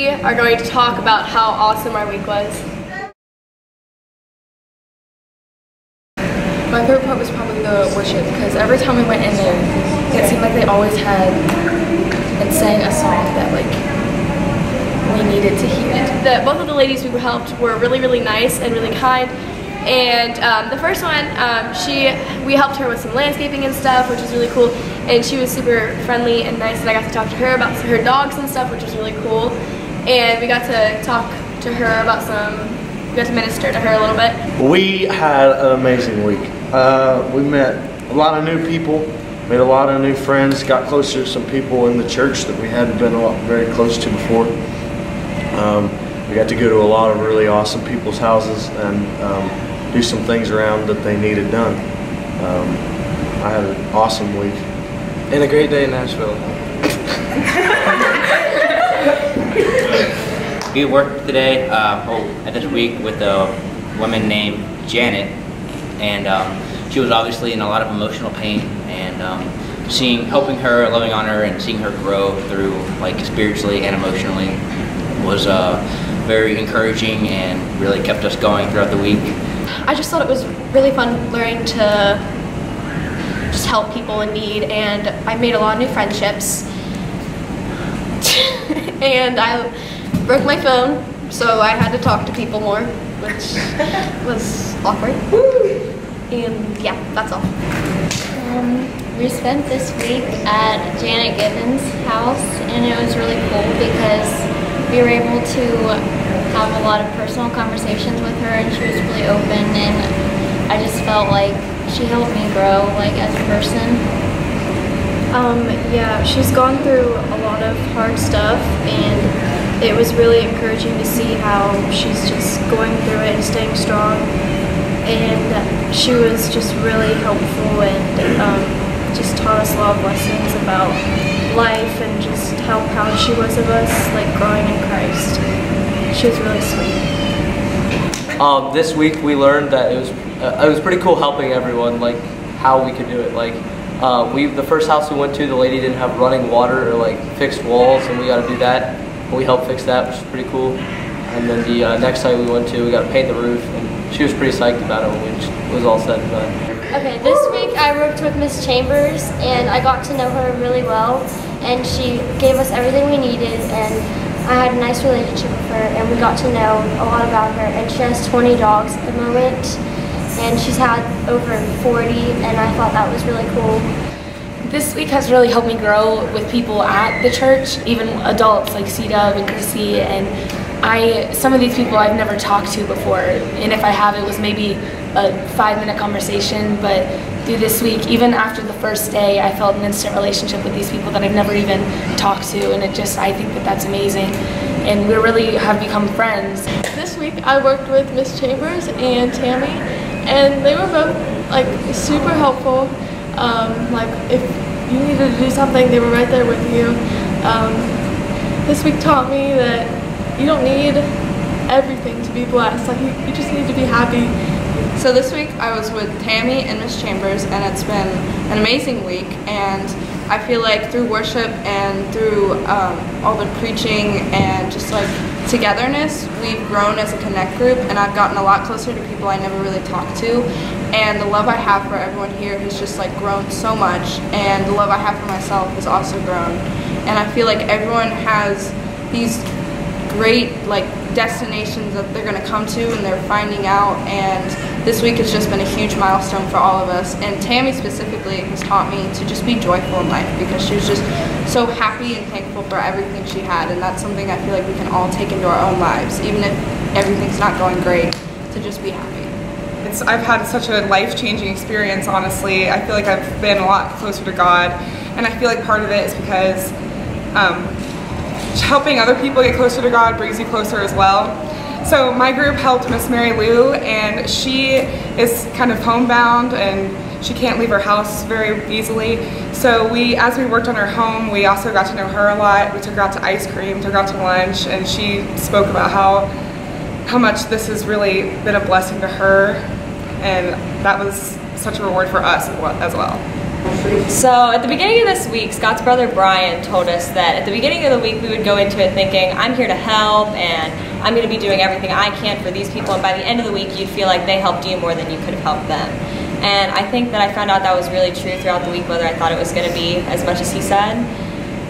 we are going to talk about how awesome our week was. My favorite part was probably the worship, because every time we went in there, it seemed like they always had and sang a song that we needed to hear. Both of the ladies we helped were really, really nice and really kind. And the first one, we helped her with some landscaping and stuff, which was really cool. And she was super friendly and nice, and I got to talk to her about her dogs and stuff, which was really cool. And we got to talk to her about we got to minister to her a little bit. We had an amazing week. We met a lot of new people, made a lot of new friends, got closer to some people in the church that we hadn't been very close to before. We got to go to a lot of really awesome people's houses and do some things around that they needed done. I had an awesome week. And a great day in Nashville. We worked today, at this week, with a woman named Janet, and she was obviously in a lot of emotional pain, and helping her, loving on her, and seeing her grow through, spiritually and emotionally was very encouraging and really kept us going throughout the week. I just thought it was really fun learning to just help people in need, and I made a lot of new friendships. And I broke my phone, so I had to talk to people more, which was awkward. And yeah, that's all. We spent this week at Janet Gibbons' house, and it was really cool because we were able to have a lot of personal conversations with her, and she was really open, and I just felt like she helped me grow as a person. Yeah, she's gone through a lot of hard stuff, and it was really encouraging to see how she's just going through it and staying strong. And she was just really helpful and just taught us a lot of lessons about life and just how proud she was of us, growing in Christ. She was really sweet. This week we learned that it was pretty cool helping everyone, how we could do it. The first house we went to, the lady didn't have running water or fixed walls, and we got to do that. And we helped fix that, which was pretty cool. And then the next site we went to, we got to paint the roof, and she was pretty psyched about it when it was all said and done. Okay, this week I worked with Miss Chambers, and I got to know her really well, and she gave us everything we needed, and I had a nice relationship with her, and we got to know a lot about her. And she has 20 dogs at the moment, and she's had over 40, and I thought that was really cool. This week has really helped me grow with people at the church, even adults like C-Dub and Chrissy, and some of these people I've never talked to before, and if I have, it was maybe a 5-minute conversation, but through this week, even after the first day, I felt an instant relationship with these people that I've never even talked to, and I think that that's amazing, and we really have become friends. This week I worked with Miss Chambers and Tammy, and they were both super helpful. If you needed to do something, they were right there with you. This week taught me that you don't need everything to be blessed. You just need to be happy. So this week I was with Tammy and Miss Chambers, and it's been an amazing week, and I feel like through worship and through all the preaching and just togetherness, we've grown as a connect group, and I've gotten a lot closer to people I never really talked to, and the love I have for everyone here has just grown so much, and the love I have for myself has also grown. And I feel like everyone has these great destinations that they're going to come to, and they're finding out, and this week has just been a huge milestone for all of us. And Tammy specifically has taught me to just be joyful in life, because she was just so happy and thankful for everything she had, and that's something I feel like we can all take into our own lives, even if everything's not going great, to just be happy. I've had such a life-changing experience, honestly. I feel like I've been a lot closer to God, and I feel like part of it is because helping other people get closer to God brings you closer as well. So my group helped Miss Mary Lou, and she is kind of homebound and she can't leave her house very easily. So as we worked on her home, we also got to know her a lot. We took her out to ice cream, took her out to lunch, and she spoke about how much this has really been a blessing to her, and that was such a reward for us as well. So at the beginning of this week, Scott's brother Brian told us that at the beginning of the week we would go into it thinking, I'm here to help and I'm going to be doing everything I can for these people, and by the end of the week you'd feel like they helped you more than you could have helped them. And I think that I found out that was really true throughout the week, whether I thought it was going to be as much as he said.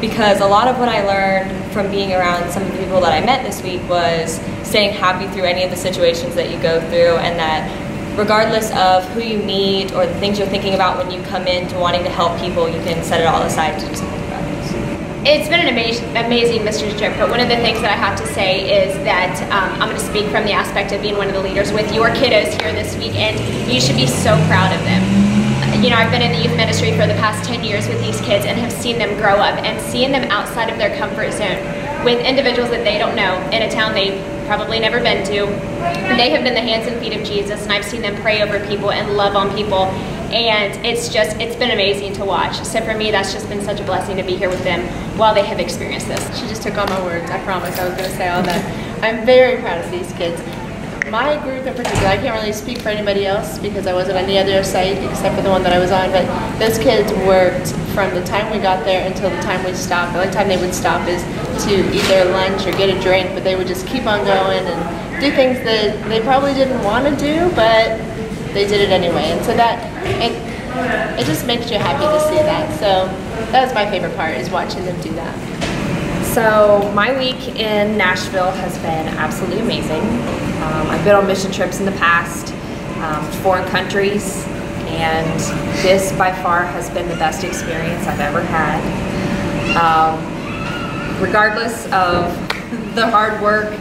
Because a lot of what I learned from being around some of the people that I met this week was staying happy through any of the situations that you go through, and that regardless of who you meet or the things you're thinking about when you come in to wanting to help people, you can set it all aside to just think about this. It's been an amazing missions trip, but one of the things that I have to say is that I'm going to speak from the aspect of being one of the leaders with your kiddos here this week, and you should be so proud of them. You know, I've been in the youth ministry for the past 10 years with these kids and have seen them grow up, and seeing them outside of their comfort zone with individuals that they don't know in a town they've probably never been to. They have been the hands and feet of Jesus, and I've seen them pray over people and love on people, and it's been amazing to watch. So for me, that's just been such a blessing to be here with them while they have experienced this. She just took all my words. I promise I was going to say all that. I'm very proud of these kids. My group in particular, I can't really speak for anybody else because I wasn't on the other site except for the one that I was on, but those kids worked from the time we got there until the time we stopped. The only time they would stop is to eat their lunch or get a drink, but they would just keep on going and do things that they probably didn't want to do, but they did it anyway. And so that, it just makes you happy to see that. So that was my favorite part, is watching them do that. So my week in Nashville has been absolutely amazing. I've been on mission trips in the past to foreign countries, and this by far has been the best experience I've ever had. Regardless of the hard work,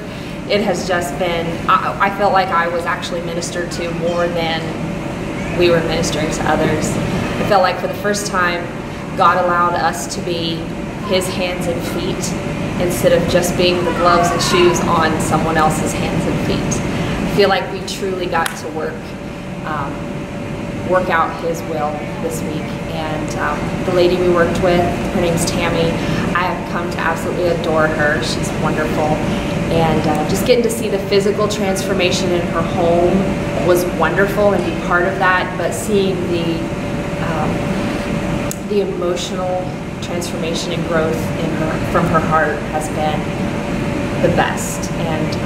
it has just been, I felt like I was actually ministered to more than we were ministering to others. I felt like for the first time, God allowed us to be His hands and feet instead of just being the gloves and shoes on someone else's hands and feet. I feel like we truly got to work out His will this week. And the lady we worked with, her name's Tammy, I have come to absolutely adore her. She's wonderful. And just getting to see the physical transformation in her home was wonderful and be part of that, but seeing the emotional transformation and growth from her heart has been the best. And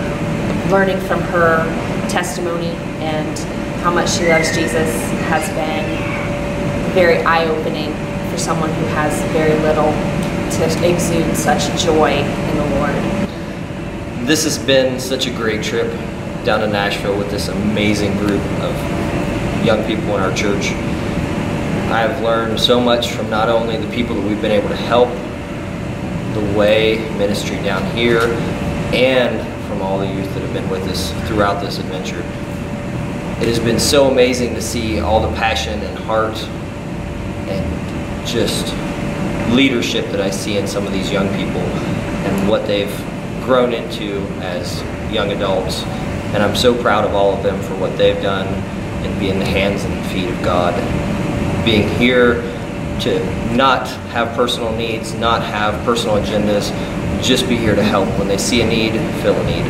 learning from her testimony and how much she loves Jesus has been very eye-opening for someone who has very little to exude such joy in the Lord. This has been such a great trip down to Nashville with this amazing group of young people in our church. I've learned so much from not only the people that we've been able to help, the way ministry down here, and from all the youth that have been with us throughout this adventure. It has been so amazing to see all the passion and heart and just leadership that I see in some of these young people and what they've grown into as young adults. And I'm so proud of all of them for what they've done and being the hands and feet of God. Being here to not have personal needs, not have personal agendas, just be here to help. When they see a need, fill a need.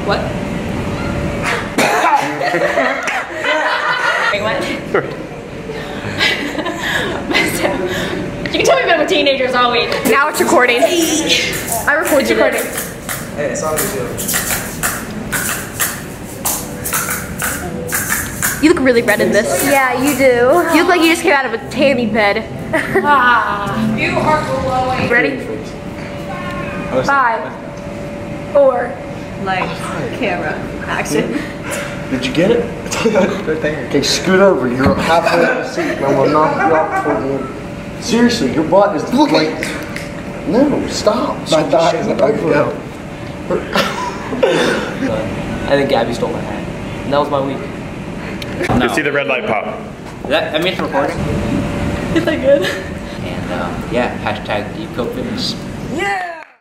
What? Wait, what? You can tell we've been with teenagers all week. Now it's recording. I record you. Hey, it's all good. You look really red in this. Yeah, you do. You look like you just came out of a tanning bed. You are glowing. Ready? 5, 4. Lights, camera, action. Did you get it? Okay, scoot over. You're halfway up the seat, and I'm gonna knock you off toward the end. Seriously, your butt is like. No, stop. My thigh is over. I think Gabby stole my hat. And that was my week. No. You see the red light pop. I mean, it's recording. Is that good? And yeah, hashtag Deep Coat Fitness. Yeah.